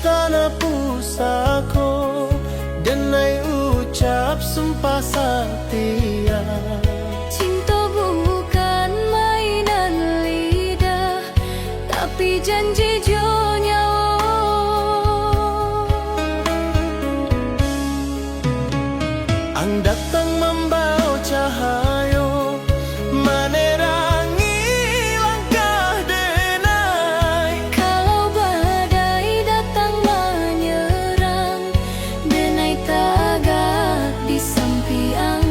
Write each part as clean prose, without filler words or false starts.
tanah pusako denai ucap sumpah setia. Cinta bukan mainan lidah, tapi janji jo nyawa. Ang datang membawa cahayo menerangi langkah denai. Kalau badai datang menyerang, denai tagak di sampiang.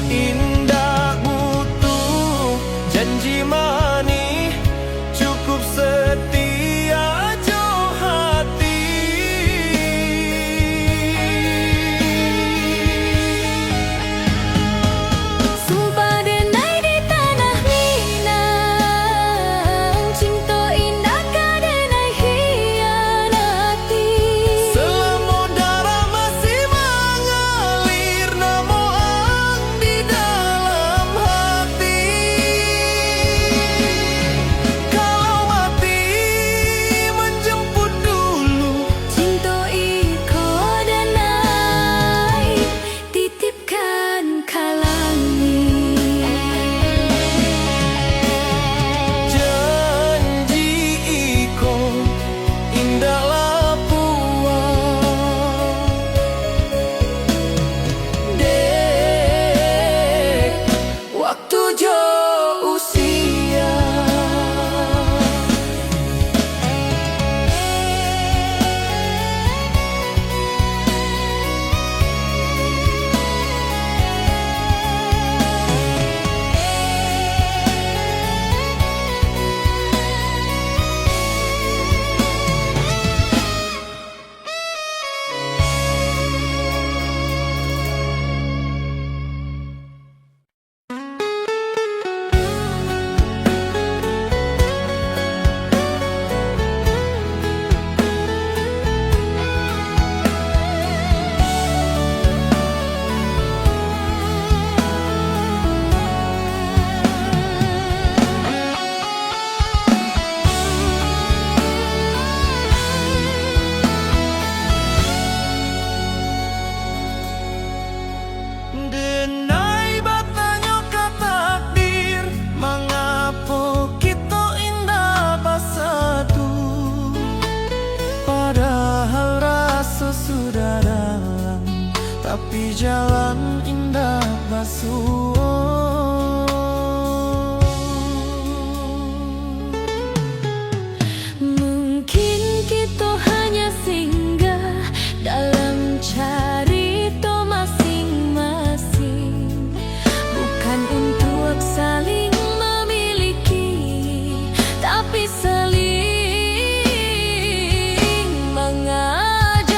Indah butuh janji manis, cukup setia jo hati. Sumpah denai di tanah Minang, cinta indah ka denai hianati. Selama darah masih mengalir, namo ang di dalam hati. Kalau mati menjemput dulu, Cinta iko denai titipkan kalangi. janji iko indah lapuan. Dek, waktu jo usia. Denai batanya ke takdir, mengapa kita indah bersatu, padahal rasa sudah dalam, tapi jalan indah basuh. Mungkin kita hanya singgah dalam cerita masing-masing, bukan untuk saling memiliki, tapi saling mengajarkan.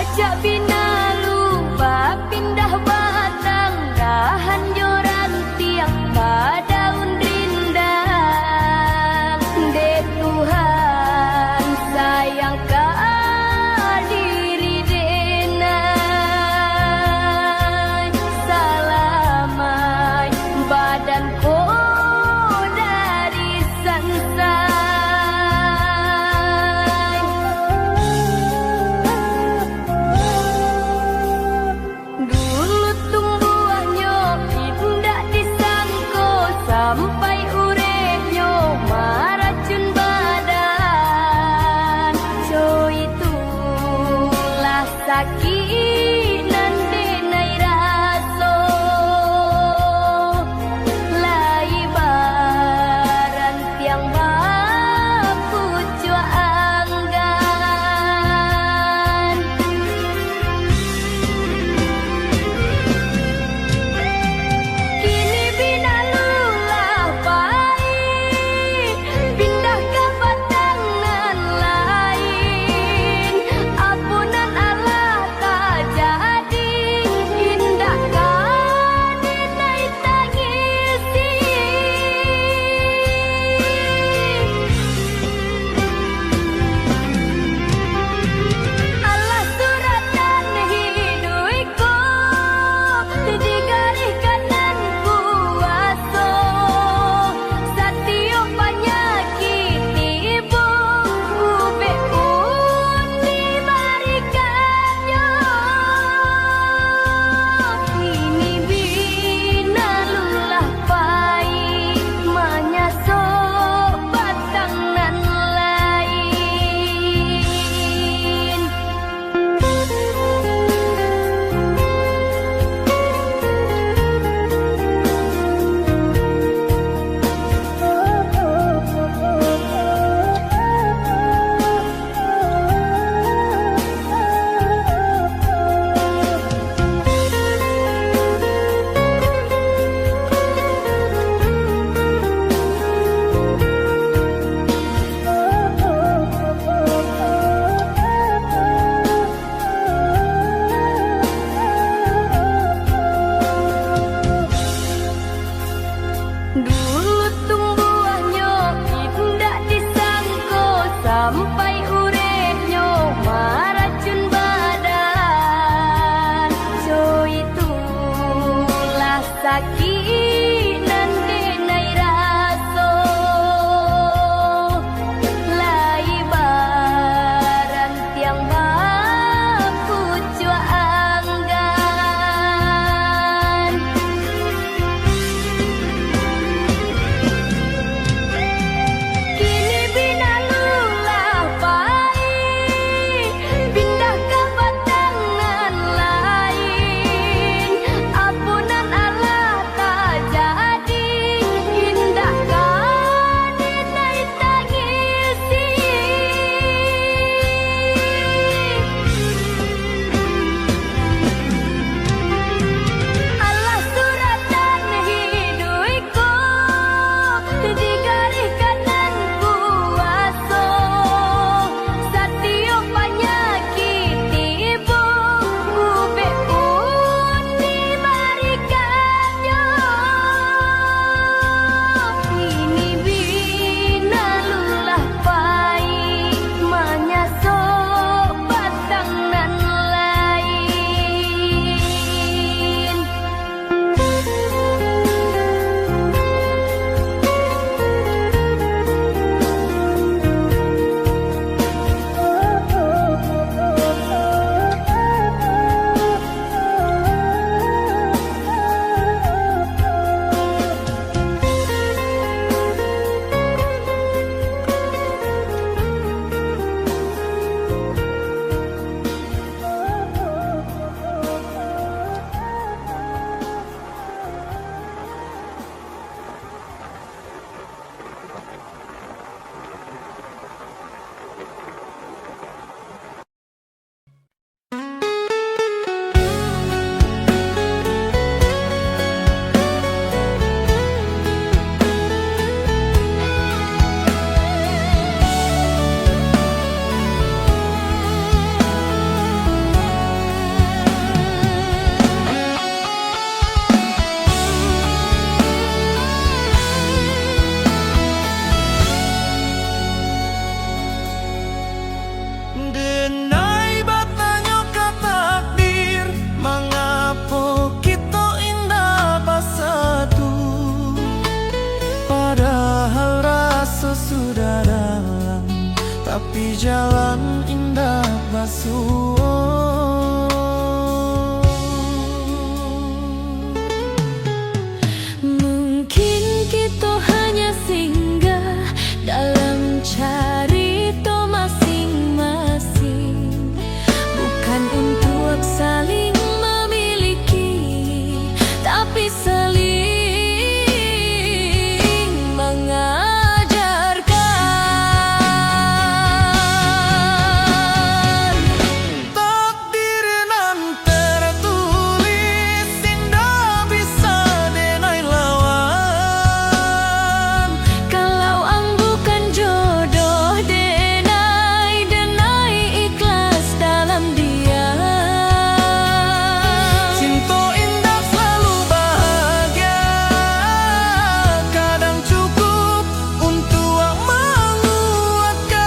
ajak bina lupa pindah batang dahan joran tiang daun rindang. Dek Tuhan sayang diri denai salamai badanku dari sansai. Dulu tumbuhnya indah disangko sampai urepnya maracun badan. Coy itulah sakit nan denai raso lai baran tiang bapu cua anggan. Kini bina lulah baik pindah ke batangan lain. Ampunan Allah tak Mungkin kita hanya singgah dalam cerita masing-masing, bukan untuk saling memiliki, tapi saling mengajarkan. Takdir nan tertulis indah bisa denai lawan. Kalau ang bukan jodoh, denai ikhlas dalam dia. Cinta indah selalu bahagia, kadang cukup untuk menguatkan.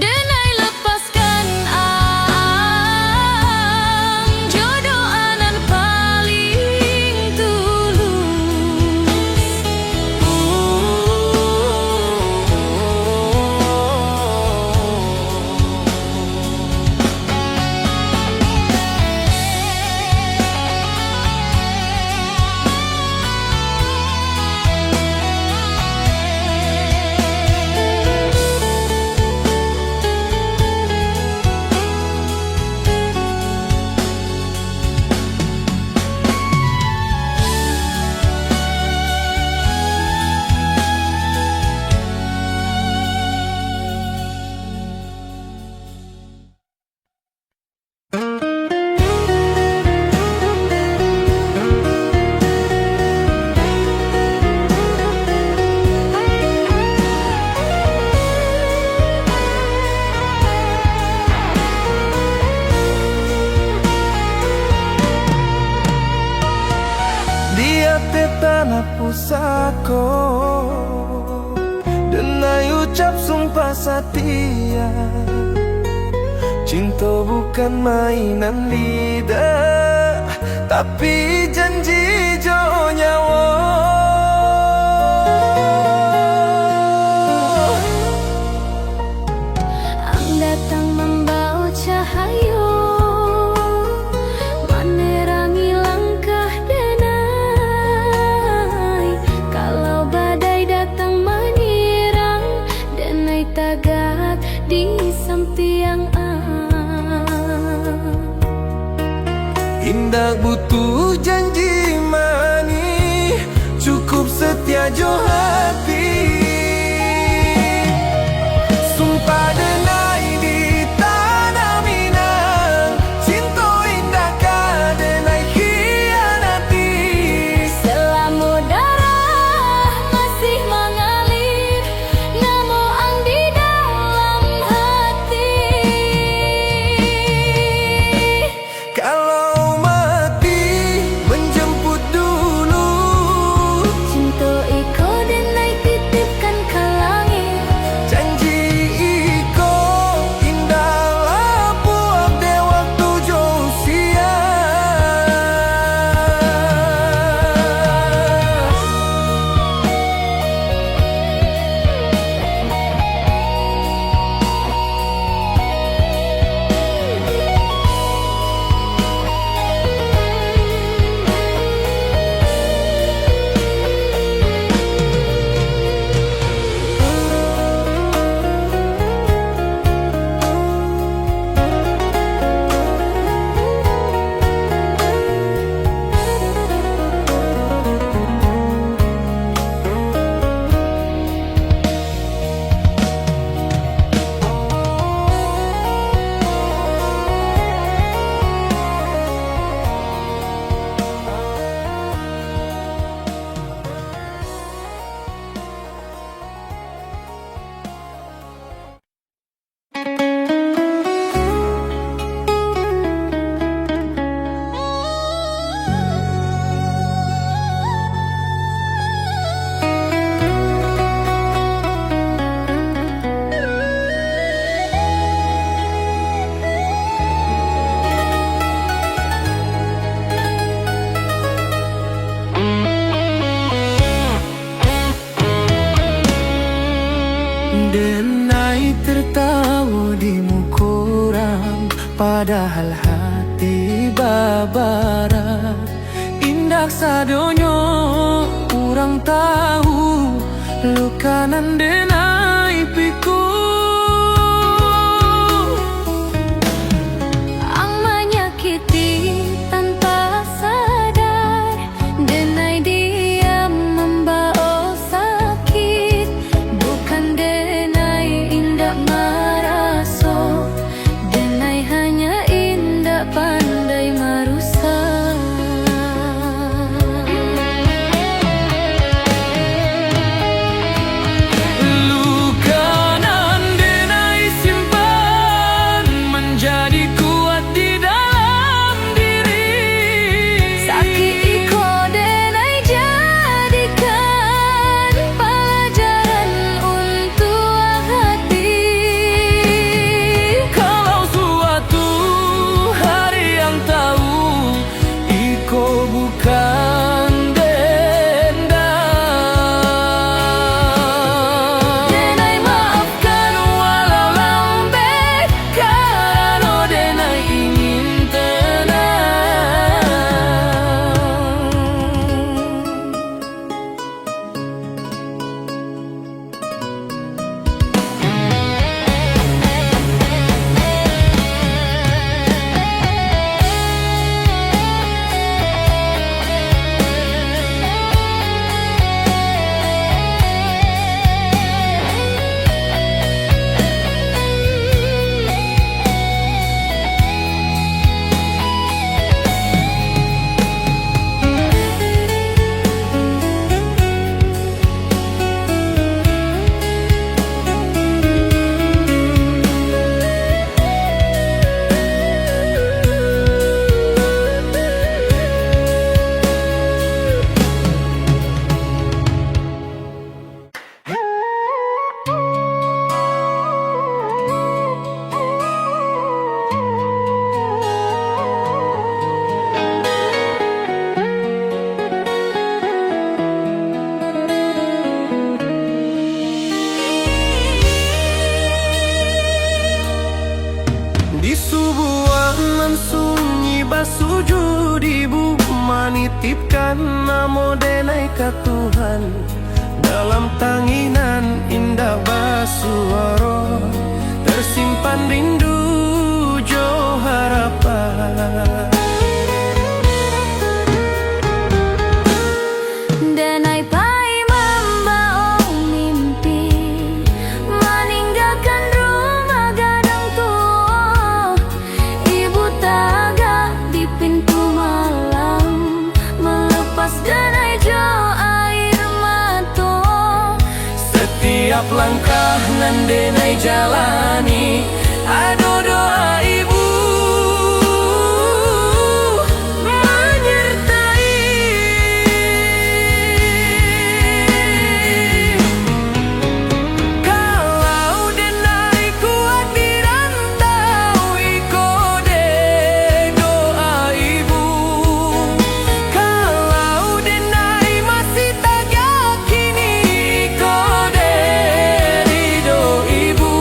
Denai lepaskan ang jodoh anan paling tulus. Dia te tanah pusako, denai ucap sumpah setia. Cinta bukan mainan lidah, tapi janji jo nyawa. Ang datang membawa cahaya, menerangi langkah denai. Kalau badai datang menyerang, denai tagak di samping ang. Indah butuh janji manis, cukup setia jo hati. Sumpah denai di tanah Minang, cinta indah ka denai khianati. Selama darah masih mengalir, namo ang di dalam hati. Kalau mati menjemput dulu, Cinta iko denai titip Denai tertawa di mukurang, padahal hati babara. Indah sadonyo kurang tahu, lukanan denai piku. Ang menyakiti tanpa sadar, denai diam membawa sakit. Bukan denai indak maraso, denai hanya indak pandai marusak. Lukanan denai simpan menjadi kuat di dalam diri. Sakit iko denai jadikan pelajaran untuk hati. Kalau suatu hari yang tahu iko bukan dendam, Denai maafkan walau lembek, karena denai ingin tenang. Di sebuah nan sunyi basujud, ibu menitipkan namo denai ka Tuhan. Dalam tanginan indah basuara, tersimpan rindu jo harapan. denai pai membawa mimpi, meninggalkan rumah gadang tua. Ibu tagak di pintu malam, melepas denai jo air mata. Setiap langkah nan denai jalani, ada doa ibu menyertai. Kalau denai kuat di rantau, iko de doa ibu. Kalau denai masih tak yakini, iko de ridho ibu.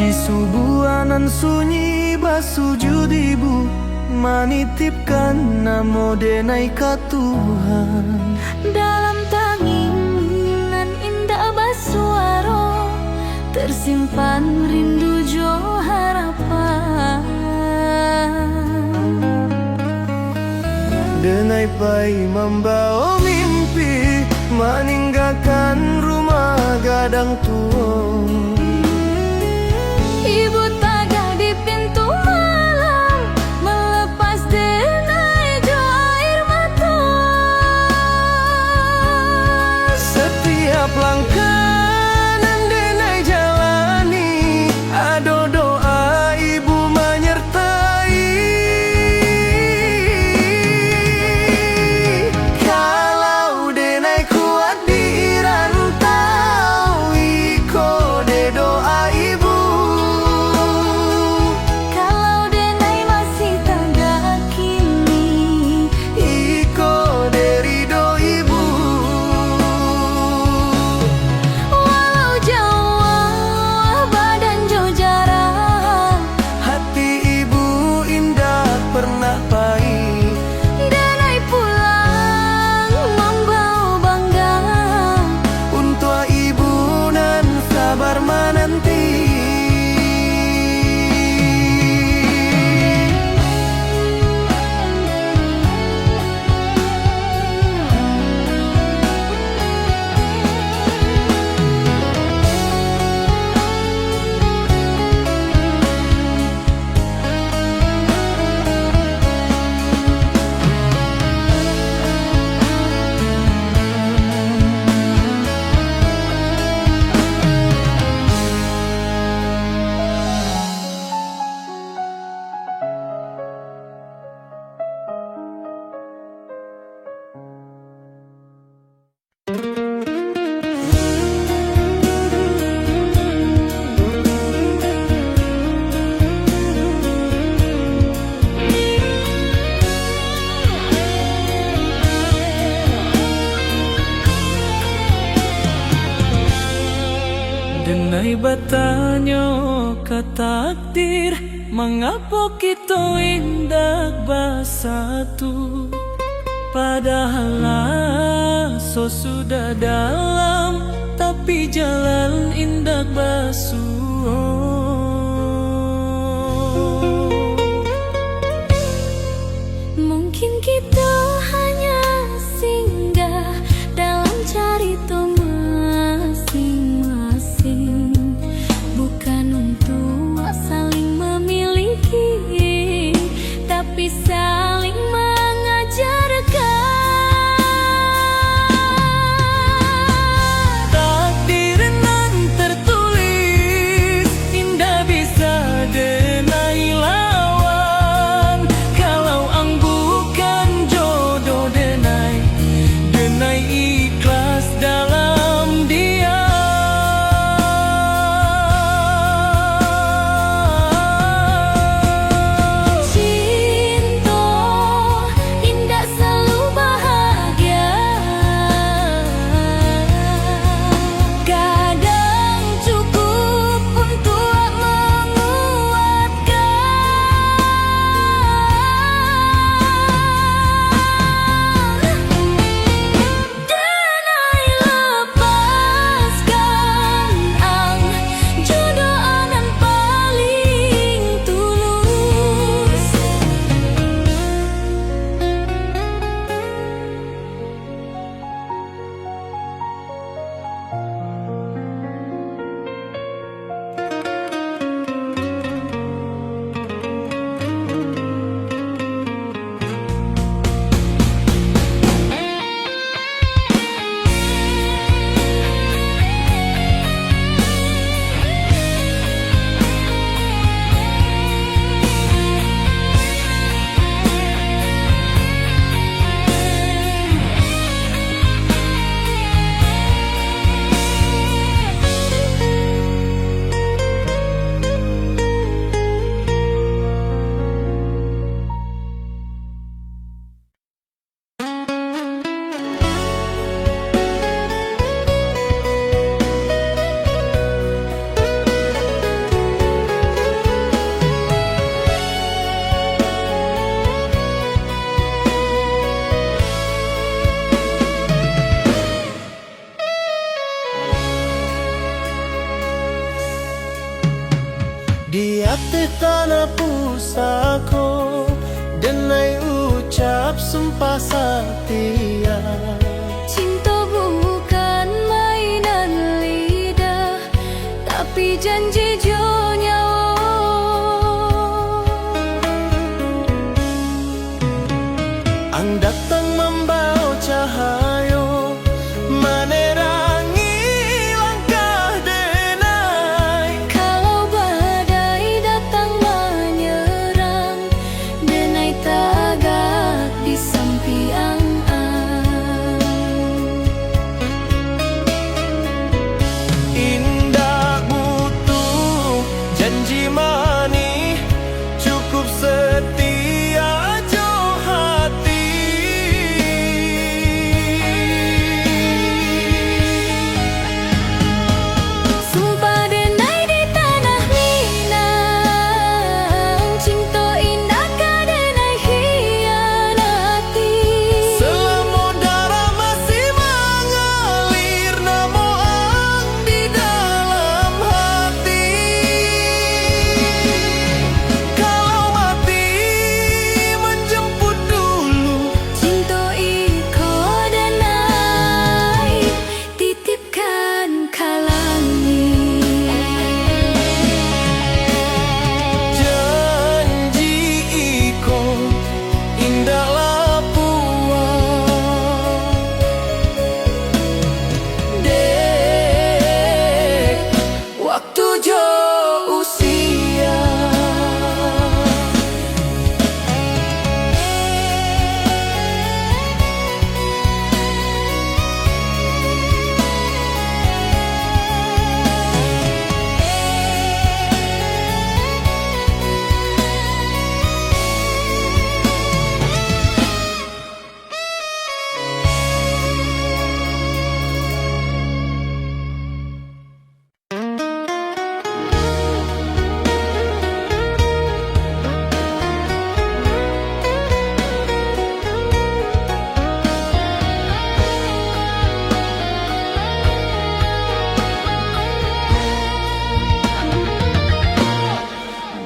Di subuanan sunyi basujud ibu, manitipkan namo denai ka Tuhan. Dalam tanginan indah basuaro, tersimpan rindu jo harapan. Denai pai membawa mimpi, meninggalkan rumah gadang tua. Ibu tagah di pintu malam, melepas denai jo air mata. Setiap langkah nan denai jalani, ado doa ibu menyertai. Kalau denai kuat di rantau, iko de doa ibu. Kalau denai masih tagah kini, Iko de ridho ibu. walau jauh badan jo jarak, Hati ibu indah pernah pahit. denai pulang membawa bangga. Untuk ibu nan sabar menanti. Denai batanyo ka takdir, mengapa kita indak basatu. Padahal so sudah dalam, tapi jalan indak basuh. Mungkin kita hanya singgah dalam carita masing-masing, bukan untuk saling memiliki, tapi saling mengajarkan. Takdir nan tertulis Di hati tanah pusako denai ucap sumpah setia. Cinta bukan mainan lidah, tapi janji jo nyawa. Ang datang membawa cahayo menerangi langkah denai. Kalau badai datang menyerang, denai tagak di sampiang. Indah butuh janji mani, cukup setia jo hati. Sumpah denai di tanah Minang, cinta indah ka denai hianati. Selama darah masih mengalir, namo ang di dalam hati. Kalau mati menjemput dulu, Cinta iko denai titipkan kalangi. janji iko indah lapuan. Dek, waktu jo usia.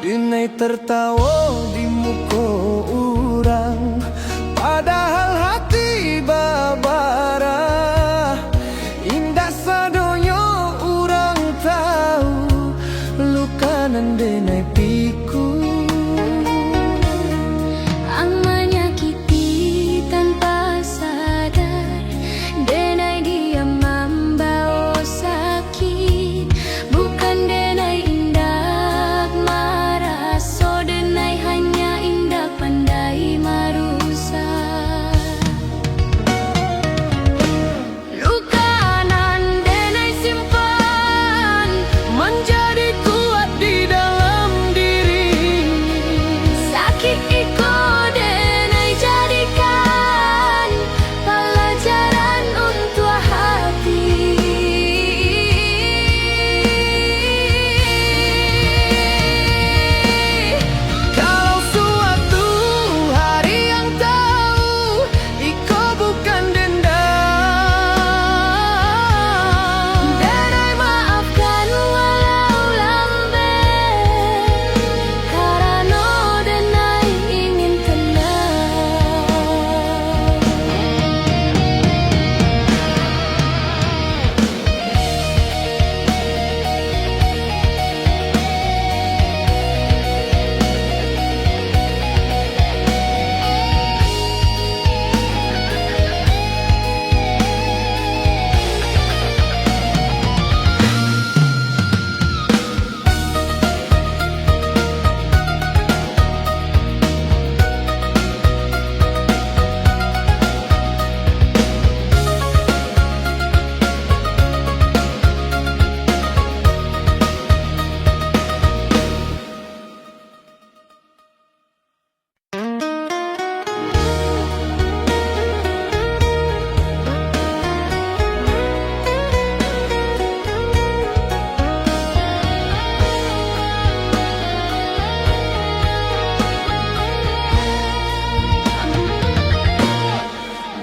Denai tertawa di muka orang, padahal hati babara. Indah sadonya orang tahu, luka nan denai piku. Ang menyakiti tanpa sadar, denai dia membawa sakit. Bukan denai indah marah, so denai hanya indah pandai marusak. Luka nan denai simpan Menjadi kuat di dalam diri. sakit iko denai jadikan pelajaran untuk hati. Kalau suatu hari yang tahu iko bukan dendam, Denai maafkan walau lambat, karena denai ingin tenang.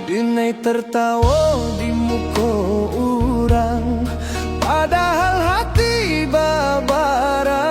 Denai tertawa di muka orang, padahal hati babara.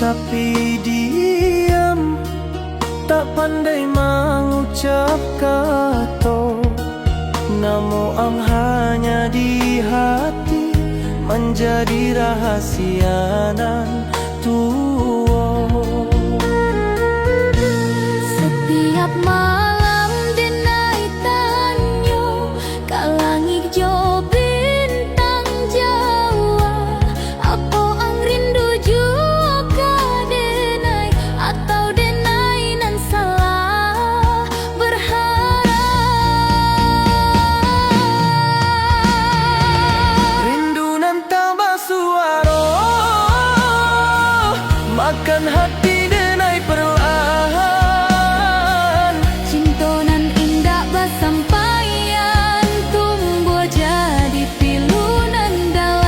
tapi diam, tak pandai mengucap kata. Namo ang hanya di hati, menjadi rahasia nan tua. Setiap malam denai tanyo, kalangit jo bintang Jawa. Apa ang rindu jua ka denai, atau denai nan salah berharap. Rindu nan tak bersuara, makan hati denai perlahan. Cinta nan indah bersampaian, tumbuh jadi pilu nan dalam.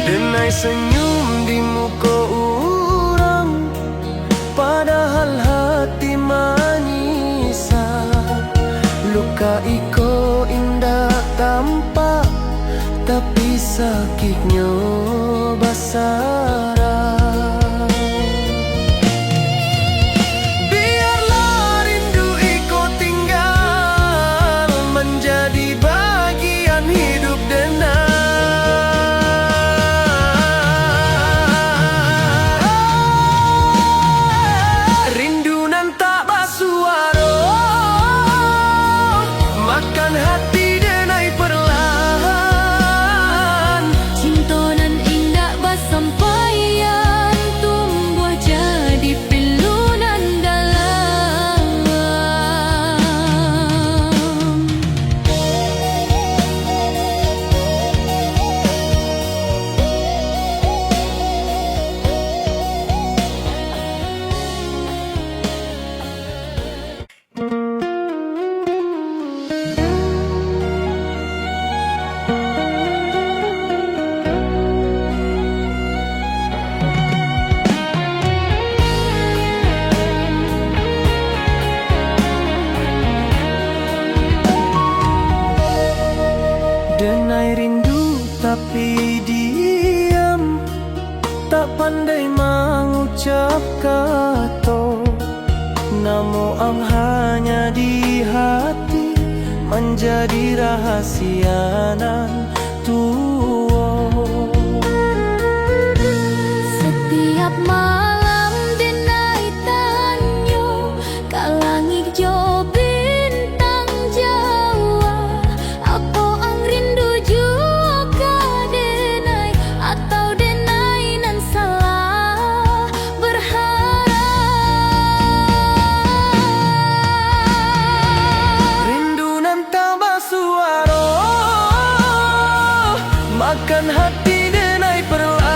Denai senyum di muka orang, padahal hati menyisak. Luka iko indah tampak, tapi sakitnya basara. Biarlah rindu iko tinggal, menjadi bagian hidup denai. Rindu nan tak bersuara, makan hati denai perlahan. Cinta nan indah bersampaian, tumbuh jadi pilu nan dalam. Denai rindu tapi diam, tak pandai mengucap kata. Namo ang hanya di hati, menjadi rahasia nan tua. Setiap malam denai tanyo, kalangit jo bintang Jawa. Apa ang rindu jua ka denai, atau denai nan salah berharap. Rindu nan tak bersuara, makan hati denai perlahan.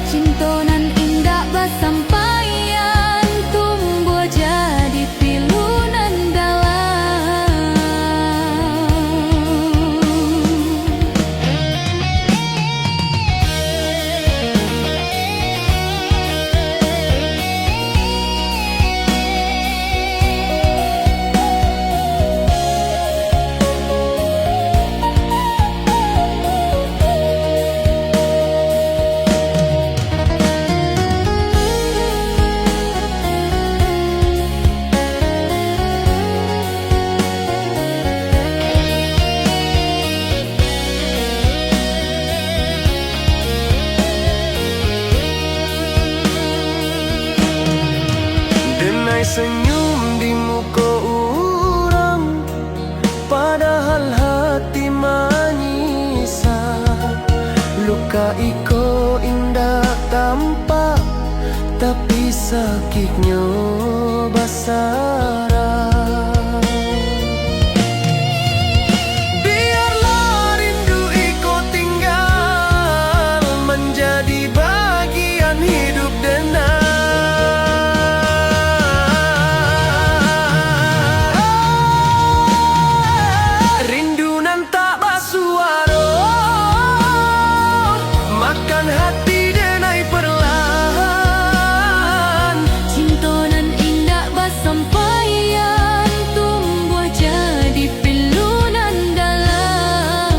Cinta nan indah bersampaian, tumbuh jadi pilu nan dalam. Denai senyum di muka orang, padahal hati menyisak. Luka iko indah tampak, tapi sakitnya asara. Biarlah rindu iko tinggal menjadi bagian hidup denai. Rindu nan tak basuaro makan hati denai perlahan. Cinta nan indah bersampaian tumbuh jadi pilunan dalam.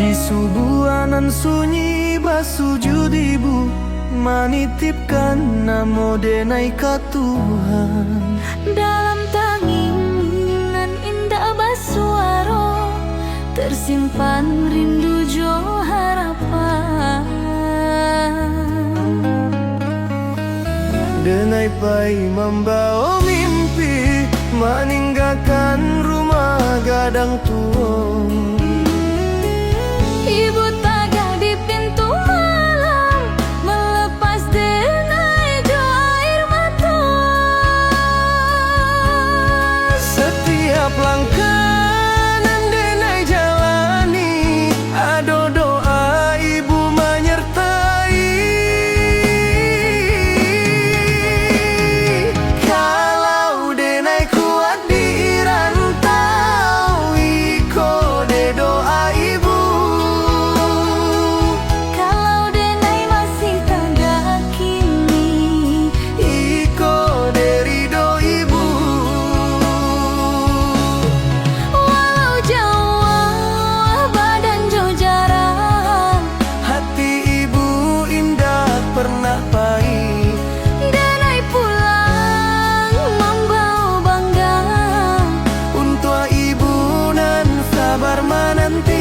Di subuhanan sunyi basujud ibu manitipkan namo denai ka Tuhan. Dalam tanginan indah basuaro tersimpan rindu jo harapan. Denai pai membawa mimpi meninggalkan rumah gadang tuong. Ibu tagah di pintu malam melepas denai jo air mata. Setiap langkah nan denai jalani ado doa ibu menyertai. Kalau denai kuat di rantau iko de doa ibu. Kalau denai masih tagah kini Iko de ridho ibu. walau jauh badan jo jarang Hati ibu indah pernah pahit. denai pulang membawa bangga. Untuk ibu nan sabar menanti.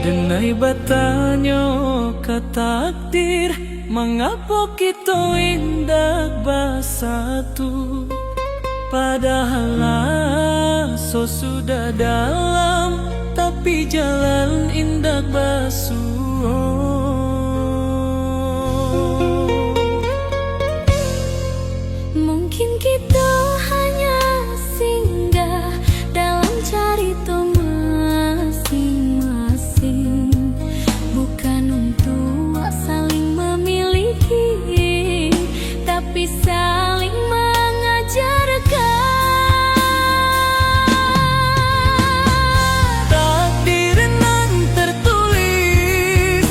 Denai bertanya ke takdir, mengapa kita indah bersatu? Padahal so sudah dalam, tapi jalan indah basuh. Mungkin kita hanya singgah dalam cerita masing-masing, bukan untuk saling memiliki, tapi saling mengajarkan. Takdir nan tertulis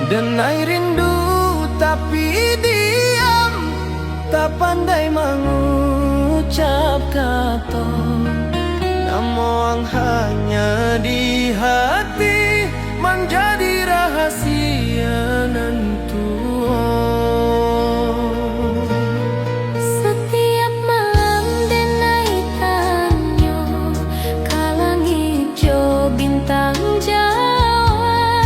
Denai rindu tapi diam, tak pandai mengucap kata. Namun hanya di hati menjadi rahasia nentu. Setiap malam denai tanyo kalang hijau bintang Jawa,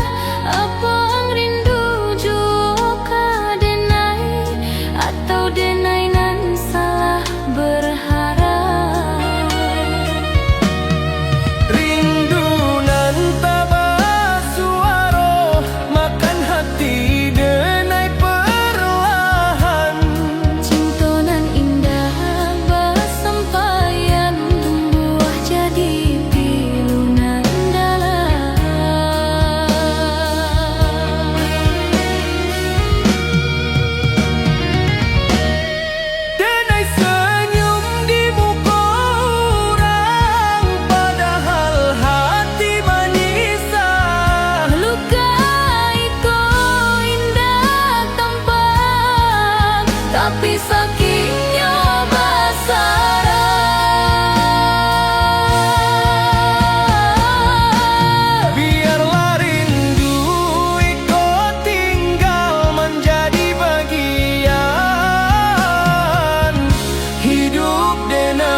apa ang rindu juga denai atau denai nan salah berharap. Rindu nan tabasuaro makan hati denai perlahan. Cinta nan indah bersampaian tumbuh jadi pilu nan dalam. Denai senyum di muka orang, padahal hati menyisah. Melukai kau indah tampak, tapi sakitnya basarah. Biarlah rindu ikut tinggal menjadi bagian hidup denai.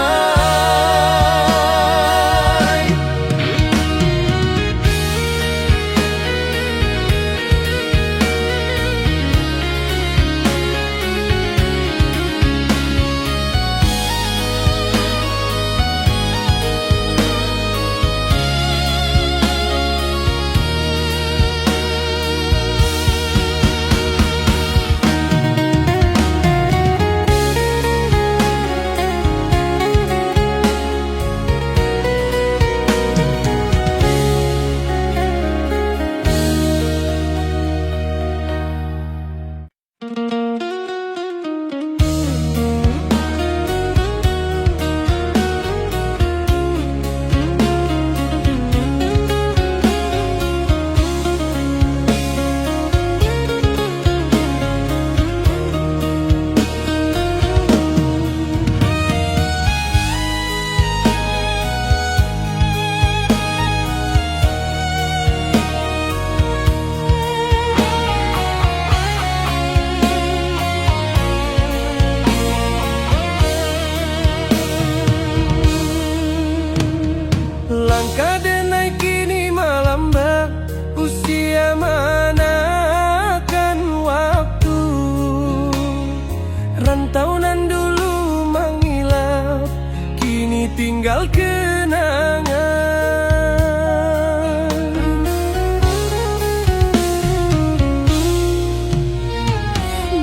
Langkah denai kini melambat, usia manakan waktu. Rantau nan dulu mengilap, kini tinggal kenangan.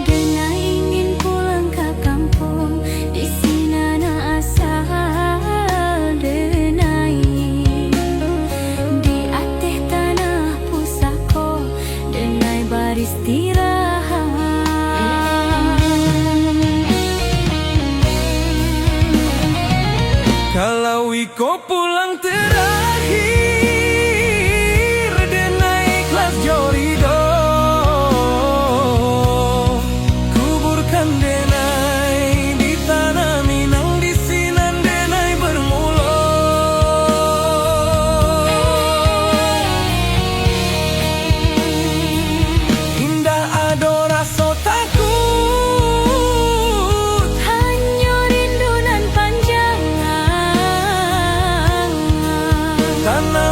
Denai ingin pulang ke kampung, di sini na asal denai. Di ateh tanah pusako, denai beristirahat. Kalau iko pulang terakhir, denai ikhlas jorido. Kuburkan denai di tanah Minang, di sinan denai bermula. Indah ado rasa takut, Hanya rindu nan panjang, tanah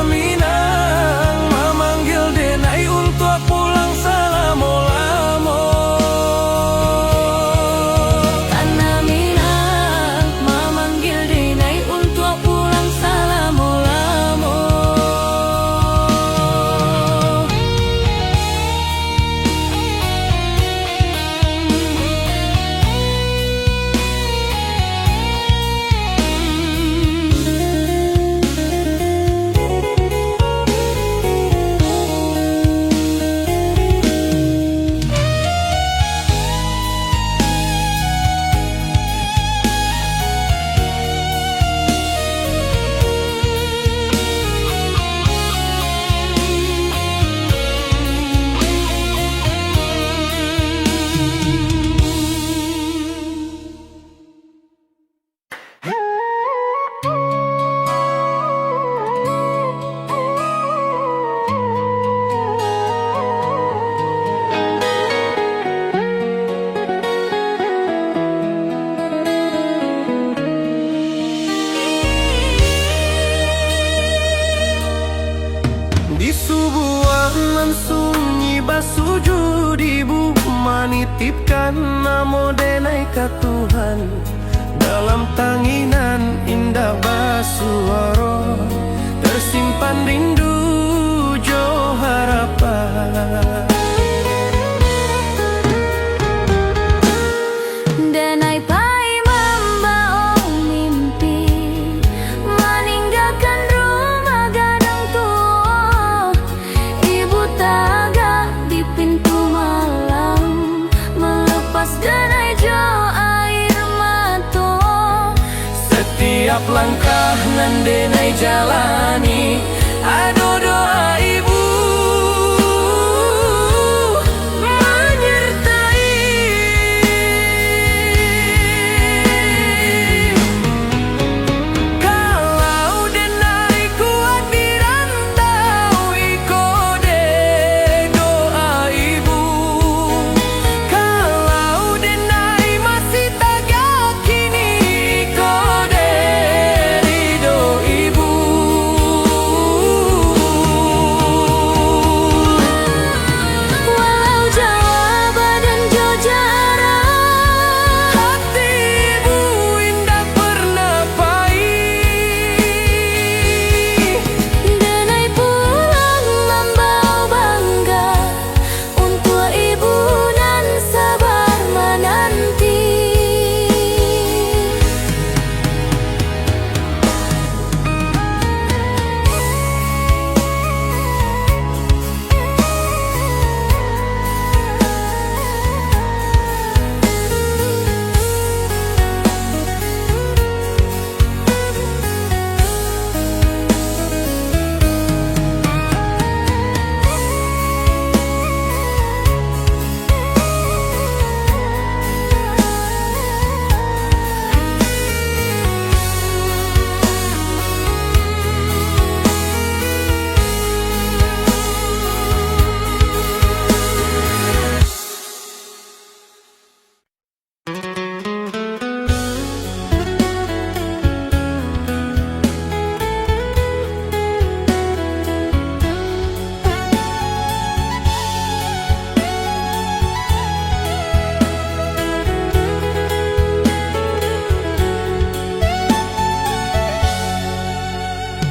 sujud ibu manitipkan namo denai ka Tuhan. Dalam tanginan indah basuara tersimpan rindu jo harapan. Denai pai membawa mimpi meninggalkan rumah gadang tua. Ibu taga di pintu malam melepas denai jo air mata. Setiap langkah nan denai jalani ado doa ibu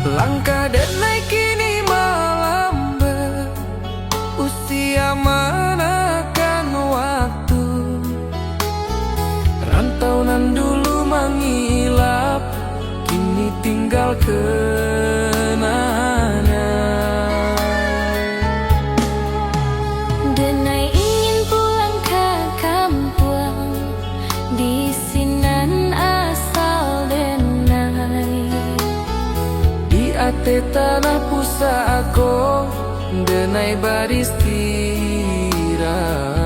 langkah denai kini melambat, usia manakan waktu. Rantau nan dulu mengilap, kini tinggal kenangan. Denai ingin pulang ke kampung, di sinan asal denai. Ate tanah pusaka denai baristirahat.